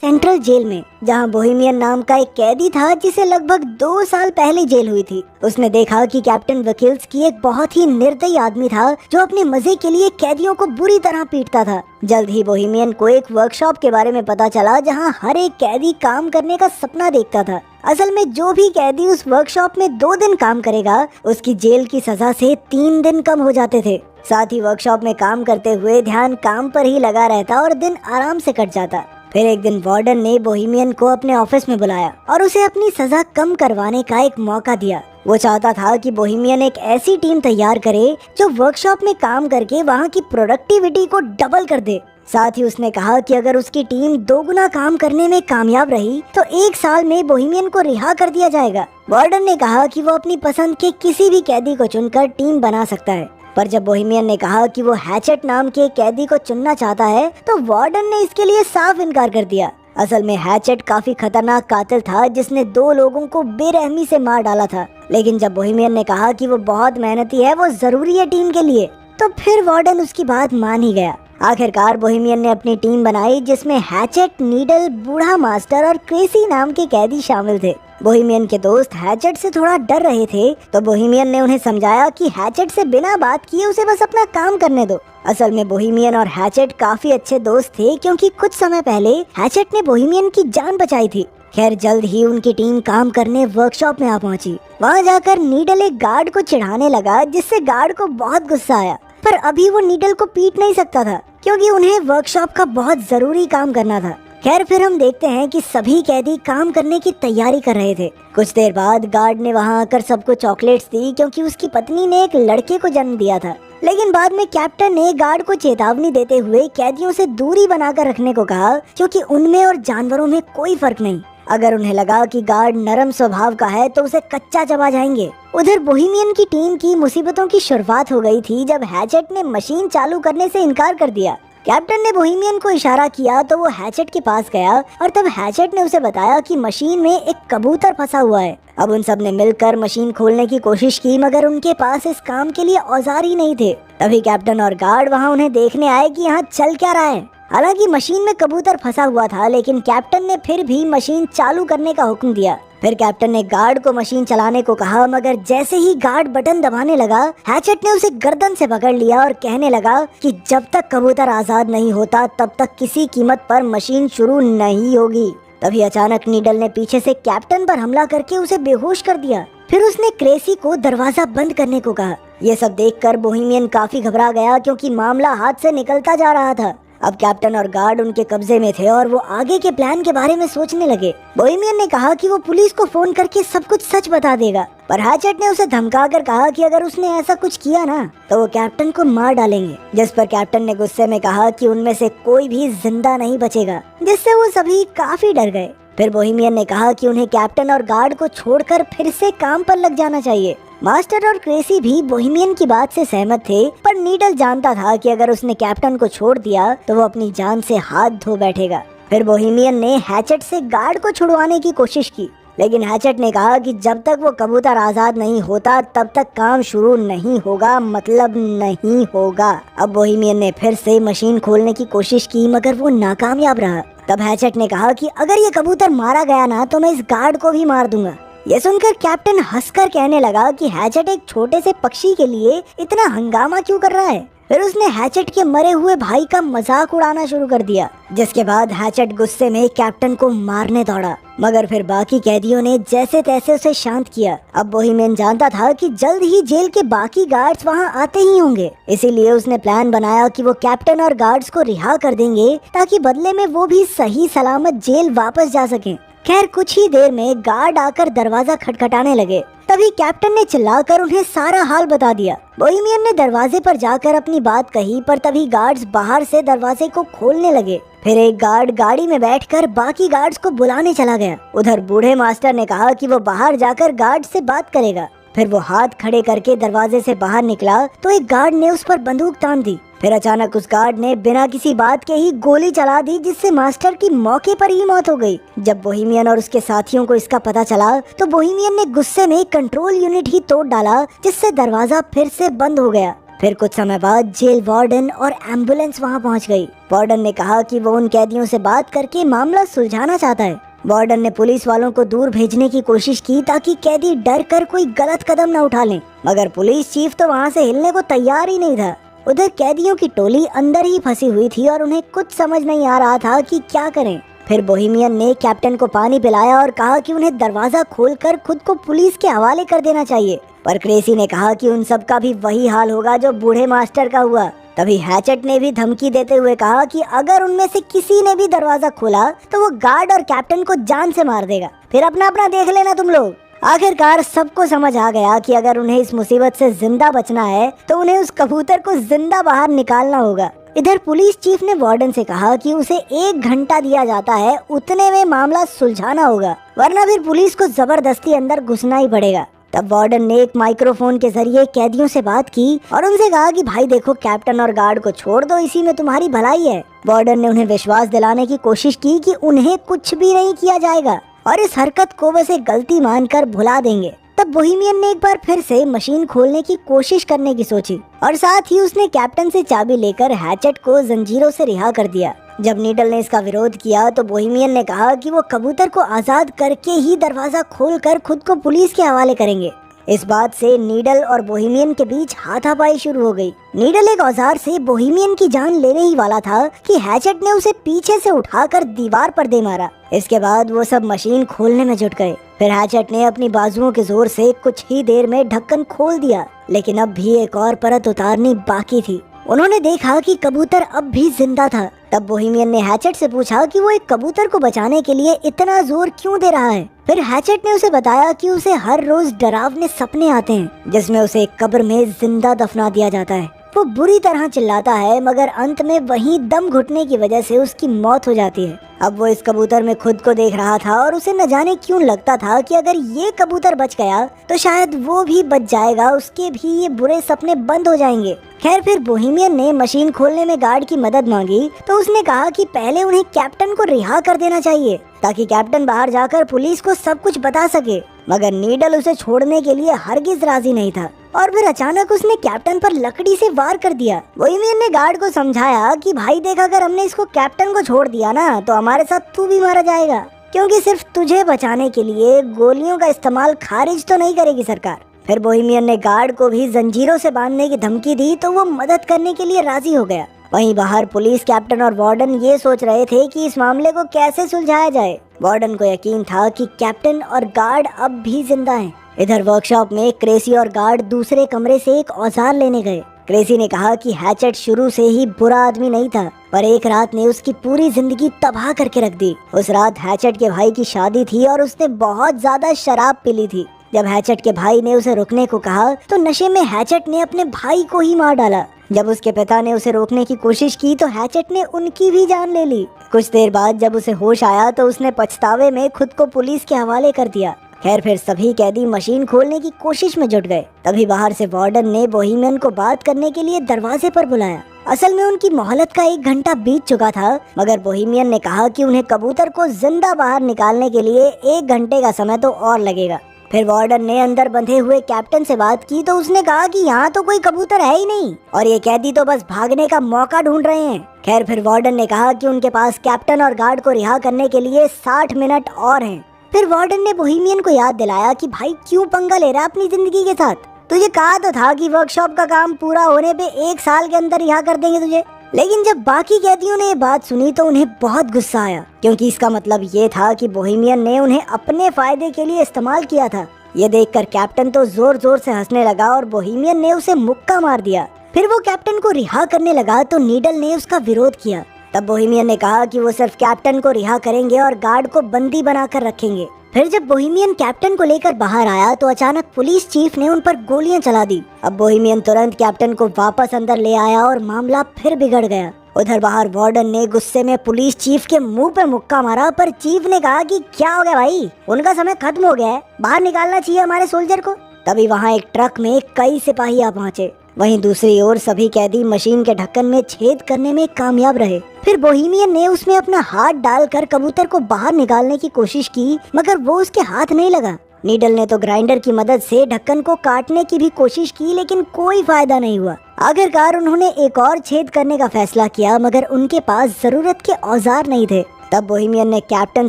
Central jail में, जहां Bohemian नाम का एक कैदी था जिसे लगभग 2 साल पहले जेल हुई थी। उसने देखा कि कैप्टन वकील्स्की एक बहुत ही निर्दयी आदमी था जो अपने मजे के लिए कैदियों को बुरी तरह पीटता था। जल्द ही बोहेमियन को एक वर्कशॉप के बारे में पता चला जहां हर एक कैदी काम करने का सपना देखता था। असल में जो भी कैदी उस वर्कशॉप में 2 दिन काम करेगा उसकी जेल की सजा से 3 दिन कम हो जाते थे। साथ ही वर्कशॉप में काम करते हुए ध्यान काम पर ही लगा रहता और दिन आराम से कट जाता। फिर एक दिन वार्डन ने बोहेमियन को अपने ऑफिस में बुलाया और उसे अपनी सजा कम करवाने का एक मौका दिया। वो चाहता था कि बोहेमियन एक ऐसी टीम तैयार करे जो वर्कशॉप में काम करके वहाँ की प्रोडक्टिविटी को डबल कर दे। साथ ही उसने कहा कि अगर उसकी टीम 2 गुना काम करने में कामयाब रही तो 1 साल में बोहेमियन को रिहा कर दिया जाएगा। वार्डन ने कहा कि वो अपनी पसंद के किसी भी कैदी को चुनकर टीम बना सकता है, पर जब बोहेमियन ने कहा कि वो हैचेट नाम के कैदी को चुनना चाहता है तो वार्डन ने इसके लिए साफ इनकार कर दिया। असल में हैचेट काफी खतरनाक कातिल था जिसने 2 लोगों को बेरहमी से मार डाला था। लेकिन जब बोहेमियन ने कहा कि वो बहुत मेहनती है, वो जरूरी है टीम के लिए, तो फिर वार्डन उसकी बात मान ही गया। आखिरकार बोहेमियन ने अपनी टीम बनाई जिसमें हैचेट, नीडल, बूढ़ा मास्टर और क्रेसी नाम के कैदी शामिल थे। बोहेमियन के दोस्त हैचेट से थोड़ा डर रहे थे तो बोहेमियन ने उन्हें समझाया कि हैचेट से बिना बात किए उसे बस अपना काम करने दो। असल में बोहेमियन और हैचेट काफी अच्छे दोस्त थे क्योंकि कुछ समय पहले हैचेट ने बोहेमियन की जान बचाई थी। खैर जल्द ही उनकी टीम काम करने वर्कशॉप में आ पहुंची। वहां जाकर नीडल एक गार्ड को चिढ़ाने लगा जिससे गार्ड को बहुत गुस्सा आया, पर अभी वो नीडल को पीट नहीं सकता था क्योंकि उन्हें वर्कशॉप का बहुत जरूरी काम करना था। खैर फिर हम देखते हैं कि सभी कैदी काम करने की तैयारी कर रहे थे। कुछ देर बाद गार्ड ने वहां आकर सबको चॉकलेट्स दी क्योंकि उसकी पत्नी ने एक लड़के को जन्म दिया था। लेकिन बाद में कैप्टन ने गार्ड को चेतावनी देते हुए कैदियों से दूरी बनाकर रखने को कहा क्योंकि उनमें और जानवरों में कोई फर्क नहीं। अगर उन्हें लगा कि गार्ड नरम स्वभाव का है तो उसे कच्चा चबा जाएंगे। उधर बोहेमियन की टीम की मुसीबतों की शुरुआत हो गई थी जब हैचेट ने मशीन चालू करने से इनकार कर दिया। कैप्टन ने बोहेमियन को इशारा किया तो वो हैचेट के पास गया और तब हैचेट ने उसे बताया कि मशीन में एक कबूतर फंसा हुआ है। अब उन सब ने मिलकर मशीन खोलने की कोशिश की मगर उनके पास इस काम के लिए औजार ही नहीं थे। तभी कैप्टन और गार्ड वहाँ उन्हें देखने आए कि यहाँ चल क्या रहा है। हालांकि मशीन में कबूतर फंसा हुआ था लेकिन कैप्टन ने फिर भी मशीन चालू करने का हुक्म दिया। फिर कैप्टन ने गार्ड को मशीन चलाने को कहा मगर जैसे ही गार्ड बटन दबाने लगा हैचेट ने उसे गर्दन से पकड़ लिया और कहने लगा कि जब तक कबूतर आजाद नहीं होता तब तक किसी कीमत पर मशीन शुरू नहीं होगी। तभी अचानक नीडल ने पीछे से कैप्टन पर हमला करके उसे बेहोश कर दिया। फिर उसने क्रेसी को दरवाजा बंद करने को कहा। ये सब देखकर बोहेमियन काफी घबरा गया क्योंकि मामला हाथ से निकलता जा रहा था। अब कैप्टन और गार्ड उनके कब्जे में थे और वो आगे के प्लान के बारे में सोचने लगे। बोहेमियन ने कहा कि वो पुलिस को फोन करके सब कुछ सच बता देगा, पर हैचेट ने उसे धमकाकर कहा कि अगर उसने ऐसा कुछ किया ना तो वो कैप्टन को मार डालेंगे। जिस पर कैप्टन ने गुस्से में कहा कि उनमें से कोई भी जिंदा नहीं बचेगा, जिससे वो सभी काफी डर गए। फिर बोहेमियन ने कहा कि उन्हें कैप्टन और गार्ड को छोड़कर फिर से काम पर लग जाना चाहिए। मास्टर और क्रेसी भी बोहेमियन की बात से सहमत थे, पर नीडल जानता था कि अगर उसने कैप्टन को छोड़ दिया तो वो अपनी जान से हाथ धो बैठेगा। फिर बोहेमियन ने हैचेट से गार्ड को छुड़वाने की कोशिश की, लेकिन हैचेट ने कहा कि जब तक वो कबूतर आजाद नहीं होता तब तक काम शुरू नहीं होगा, मतलब नहीं होगा। अब बोहेमियन ने फिर से मशीन खोलने की कोशिश की मगर वो नाकामयाब रहा। तब हैचेट ने कहा कि अगर ये कबूतर मारा गया ना तो मैं इस गार्ड को भी मार दूंगा। ये सुनकर कैप्टन हंसकर कहने लगा कि हैचेट एक छोटे से पक्षी के लिए इतना हंगामा क्यों कर रहा है। फिर उसने हैचेट के मरे हुए भाई का मजाक उड़ाना शुरू कर दिया, जिसके बाद हैचेट गुस्से में कैप्टन को मारने दौड़ा, मगर फिर बाकी कैदियों ने जैसे तैसे उसे शांत किया। अब बोहेमियन जानता था कि जल्द ही जेल के बाकी गार्ड्स वहां आते ही होंगे, इसीलिए उसने प्लान बनाया कि वो कैप्टन और गार्ड्स को रिहा कर देंगे ताकि बदले में वो भी सही सलामत जेल वापस जा सकें। खैर कुछ ही देर में गार्ड आकर दरवाजा खटखटाने लगे। तभी कैप्टन ने चिल्लाकर उन्हें सारा हाल बता दिया। बोहेमियन ने दरवाजे पर जाकर अपनी बात कही, पर तभी गार्ड्स बाहर से दरवाजे को खोलने लगे। फिर एक गार्ड गाड़ी में बैठकर बाकी गार्ड्स को बुलाने चला गया। उधर बूढ़े मास्टर ने कहा कि वो बाहर जाकर गार्ड से बात करेगा। फिर वो हाथ खड़े करके दरवाजे से बाहर निकला तो एक गार्ड ने उस पर बंदूक तान दी। फिर अचानक उस गार्ड ने बिना किसी बात के ही गोली चला दी, जिससे मास्टर की मौके पर ही मौत हो गई। जब बोहेमियन और उसके साथियों को इसका पता चला तो बोहेमियन ने गुस्से में कंट्रोल यूनिट ही तोड़ डाला, जिससे दरवाजा फिर से बंद हो गया। फिर कुछ समय बाद जेल वार्डन और एम्बुलेंस वहाँ पहुँच गई। वार्डन ने कहा कि वो उन कैदियों से बात करके मामला सुलझाना चाहता है। वार्डन ने पुलिस वालों को दूर भेजने की कोशिश की ताकि कैदी डर कर कोई गलत कदम न उठा लें, मगर पुलिस चीफ तो वहाँ से हिलने को तैयार ही नहीं था। उधर कैदियों की टोली अंदर ही फंसी हुई थी और उन्हें कुछ समझ नहीं आ रहा था कि क्या करें। फिर बोहेमियन ने कैप्टन को पानी पिलाया और कहा कि उन्हें दरवाजा खोलकर खुद को पुलिस के हवाले कर देना चाहिए, पर क्रेसी ने कहा कि उन सब का भी वही हाल होगा जो बूढ़े मास्टर का हुआ। तभी हैचेट ने भी धमकी देते हुए कहा कि अगर उनमें से किसी ने भी दरवाजा खोला तो वो गार्ड और कैप्टन को जान से मार देगा, फिर अपना अपना देख लेना तुम लोग। आखिरकार सबको समझ आ गया कि अगर उन्हें इस मुसीबत से जिंदा बचना है तो उन्हें उस कबूतर को जिंदा बाहर निकालना होगा। इधर पुलिस चीफ ने वार्डन से कहा कि उसे 1 घंटा दिया जाता है, उतने में मामला सुलझाना होगा, वरना फिर पुलिस को जबरदस्ती अंदर घुसना ही पड़ेगा। तब वार्डन ने एक माइक्रोफोन के जरिए कैदियों से बात की और उनसे कहा कि भाई देखो, कैप्टन और गार्ड को छोड़ दो, इसी में तुम्हारी भलाई है। वार्डन ने उन्हें विश्वास दिलाने की कोशिश की कि उन्हें कुछ भी नहीं किया जाएगा और इस हरकत को बस एक गलती मानकर भुला देंगे। तब बोहेमियन ने एक बार फिर से मशीन खोलने की कोशिश करने की सोची और साथ ही उसने कैप्टन से चाबी लेकर हैचेट को जंजीरों से रिहा कर दिया। जब नीडल ने इसका विरोध किया तो बोहेमियन ने कहा कि वो कबूतर को आजाद करके ही दरवाजा खोलकर खुद को पुलिस के हवाले करेंगे। इस बात से नीडल और बोहेमियन के बीच हाथापाई शुरू हो गई। नीडल एक औजार से बोहेमियन की जान लेने ही वाला था कि हैचेट ने उसे पीछे से उठाकर दीवार पर दे मारा। इसके बाद वो सब मशीन खोलने में जुट गए। फिर हैचेट ने अपनी बाजुओं के जोर से कुछ ही देर में ढक्कन खोल दिया, लेकिन अब भी एक और परत उतारनी बाकी थी। उन्होंने देखा कि कबूतर अब भी जिंदा था। तब बोहेमियन ने हैचेट से पूछा कि वो एक कबूतर को बचाने के लिए इतना जोर क्यों दे रहा है। फिर हैचेट ने उसे बताया कि उसे हर रोज डरावने सपने आते हैं जिसमें उसे एक कब्र में जिंदा दफना दिया जाता है। वो बुरी तरह चिल्लाता है, मगर अंत में वहीं दम घुटने की वजह से उसकी मौत हो जाती है। अब वो इस कबूतर में खुद को देख रहा था और उसे न जाने क्यों लगता था कि अगर ये कबूतर बच गया तो शायद वो भी बच जाएगा, उसके भी ये बुरे सपने बंद हो जाएंगे। खैर, फिर बोहेमियन ने मशीन खोलने में गार्ड की मदद मांगी तो उसने कहा कि पहले उन्हें कैप्टन को रिहा कर देना चाहिए ताकि कैप्टन बाहर जाकर पुलिस को सब कुछ बता सके, मगर नीडल उसे छोड़ने के लिए हरगिज राजी नहीं था और फिर अचानक उसने कैप्टन पर लकड़ी से वार कर दिया। बोहेमियन ने गार्ड को समझाया कि भाई देख, अगर हमने इसको कैप्टन को छोड़ दिया ना तो हमारे साथ तू भी मारा जाएगा, क्योंकि सिर्फ तुझे बचाने के लिए गोलियों का इस्तेमाल खारिज तो नहीं करेगी सरकार। फिर बोहेमियन ने गार्ड को भी जंजीरों से बांधने की धमकी दी तो वो मदद करने के लिए राजी हो गया। वहीं बाहर पुलिस, कैप्टन और वार्डन ये सोच रहे थे कि इस मामले को कैसे सुलझाया जाए। वार्डन को यकीन था कि कैप्टन और गार्ड अब भी जिंदा हैं। इधर वर्कशॉप में क्रेसी और गार्ड दूसरे कमरे से एक औजार लेने गए। क्रेसी ने कहा कि हैचेट शुरू से ही बुरा आदमी नहीं था, पर एक रात ने उसकी पूरी जिंदगी तबाह करके रख दी। उस रात हैचेट के भाई की शादी थी और उसने बहुत ज्यादा शराब पी ली थी। जब हैचेट के भाई ने उसे रुकने को कहा तो नशे में हैचेट ने अपने भाई को ही मार डाला। जब उसके पिता ने उसे रोकने की कोशिश की तो हैचेट ने उनकी भी जान ले ली। कुछ देर बाद जब उसे होश आया तो उसने पछतावे में खुद को पुलिस के हवाले कर दिया। खैर, फिर सभी कैदी मशीन खोलने की कोशिश में जुट गए। तभी बाहर से वार्डन ने बोहेमियन को बात करने के लिए दरवाजे पर बुलाया। असल में उनकी मोहलत का 1 घंटा बीत चुका था, मगर बोहेमियन ने कहा कि उन्हें कबूतर को जिंदा बाहर निकालने के लिए 1 घंटे का समय तो और लगेगा। फिर वार्डन ने अंदर बंधे हुए कैप्टन से बात की तो उसने कहा कि यहाँ तो कोई कबूतर है ही नहीं और ये कैदी तो बस भागने का मौका ढूंढ रहे हैं। खैर, फिर वार्डन ने कहा कि उनके पास कैप्टन और गार्ड को रिहा करने के लिए 60 मिनट और हैं। फिर वार्डन ने बोहेमियन को याद दिलाया कि भाई क्यों पंगा ले रहा है अपनी जिंदगी के साथ, तुझे कहा तो था कि वर्कशॉप का काम पूरा होने पे 1 साल के अंदर रिहा कर देंगे तुझे। लेकिन जब बाकी कैदियों ने ये बात सुनी तो उन्हें बहुत गुस्सा आया, क्योंकि इसका मतलब ये था कि बोहेमियन ने उन्हें अपने फायदे के लिए इस्तेमाल किया था। ये देखकर कैप्टन तो जोर जोर से हंसने लगा और बोहेमियन ने उसे मुक्का मार दिया। फिर वो कैप्टन को रिहा करने लगा तो नीडल ने उसका विरोध किया। तब बोहेमियन ने कहा कि वो सिर्फ कैप्टन को रिहा करेंगे और गार्ड को बंदी बनाकर रखेंगे। फिर जब बोहेमियन कैप्टन को लेकर बाहर आया तो अचानक पुलिस चीफ ने उन पर गोलियां चला दी। अब बोहेमियन तुरंत कैप्टन को वापस अंदर ले आया और मामला फिर बिगड़ गया। उधर बाहर वार्डन ने गुस्से में पुलिस चीफ के मुंह पे मुक्का मारा, पर चीफ ने कहा कि क्या हो गया भाई, उनका समय खत्म हो गया है, बाहर निकालना चाहिए हमारे सोल्जर को। तभी वहाँ एक ट्रक में कई सिपाही आ पहुँचे। वहीं दूसरी ओर सभी कैदी मशीन के ढक्कन में छेद करने में कामयाब रहे। फिर बोहेमियन ने उसमें अपना हाथ डालकर कबूतर को बाहर निकालने की कोशिश की, मगर वो उसके हाथ नहीं लगा। नीडल ने तो ग्राइंडर की मदद से ढक्कन को काटने की भी कोशिश की, लेकिन कोई फायदा नहीं हुआ। आखिरकार उन्होंने एक और छेद करने का फैसला किया, मगर उनके पास जरूरत के औजार नहीं थे। तब बोहेमियन ने कैप्टन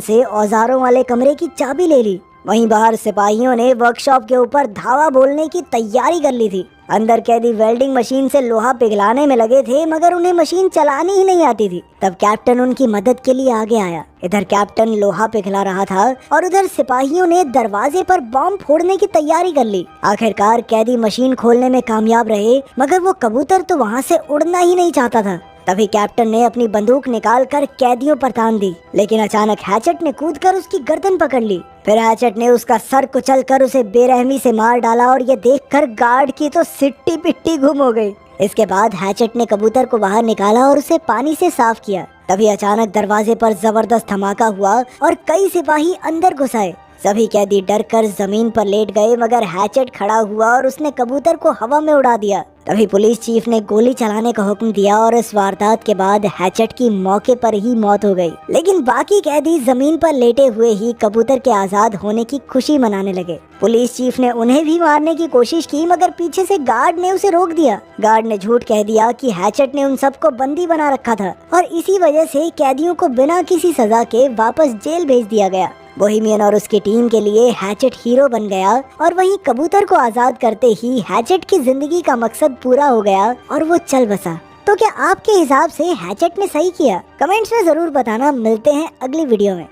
से औजारों वाले कमरे की चाबी ले ली। वहीं बाहर सिपाहियों ने वर्कशॉप के ऊपर धावा बोलने की तैयारी कर ली थी। अंदर कैदी वेल्डिंग मशीन से लोहा पिघलाने में लगे थे, मगर उन्हें मशीन चलानी ही नहीं आती थी। तब कैप्टन उनकी मदद के लिए आगे आया। इधर कैप्टन लोहा पिघला रहा था और उधर सिपाहियों ने दरवाजे पर बॉम्ब फोड़ने की तैयारी कर ली। आखिरकार कैदी मशीन खोलने में कामयाब रहे, मगर वो कबूतर तो वहाँ से उड़ना ही नहीं चाहता था। तभी कैप्टन ने अपनी बंदूक निकालकर कैदियों पर तान दी, लेकिन अचानक हैचेट ने कूदकर उसकी गर्दन पकड़ ली। फिर हैचेट ने उसका सर कुचलकर उसे बेरहमी से मार डाला और ये देखकर गार्ड की तो सिट्टी पिट्टी गुम हो गई। इसके बाद हैचेट ने कबूतर को बाहर निकाला और उसे पानी से साफ किया। तभी अचानक दरवाजे पर जबरदस्त धमाका हुआ और कई सिपाही अंदर घुस आए। सभी कैदी डरकर जमीन पर लेट गए, मगर हैचेट खड़ा हुआ और उसने कबूतर को हवा में उड़ा दिया। तभी पुलिस चीफ ने गोली चलाने का हुक्म दिया और इस वारदात के बाद हैचेट की मौके पर ही मौत हो गई। लेकिन बाकी कैदी जमीन पर लेटे हुए ही कबूतर के आजाद होने की खुशी मनाने लगे। पुलिस चीफ ने उन्हें भी मारने की कोशिश की, मगर पीछे से गार्ड ने उसे रोक दिया। गार्ड ने झूठ कह दिया कि हैचेट ने उन सबको बंदी बना रखा था और इसी वजह से कैदियों को बिना किसी सजा के वापस जेल भेज दिया गया। बोहेमियन और उसकी टीम के लिए हैचेट हीरो बन गया और वहीं कबूतर को आजाद करते ही हैचेट की जिंदगी का मकसद पूरा हो गया और वो चल बसा। तो क्या आपके हिसाब से हैचेट ने सही किया? कमेंट्स में जरूर बताना। मिलते हैं अगली वीडियो में।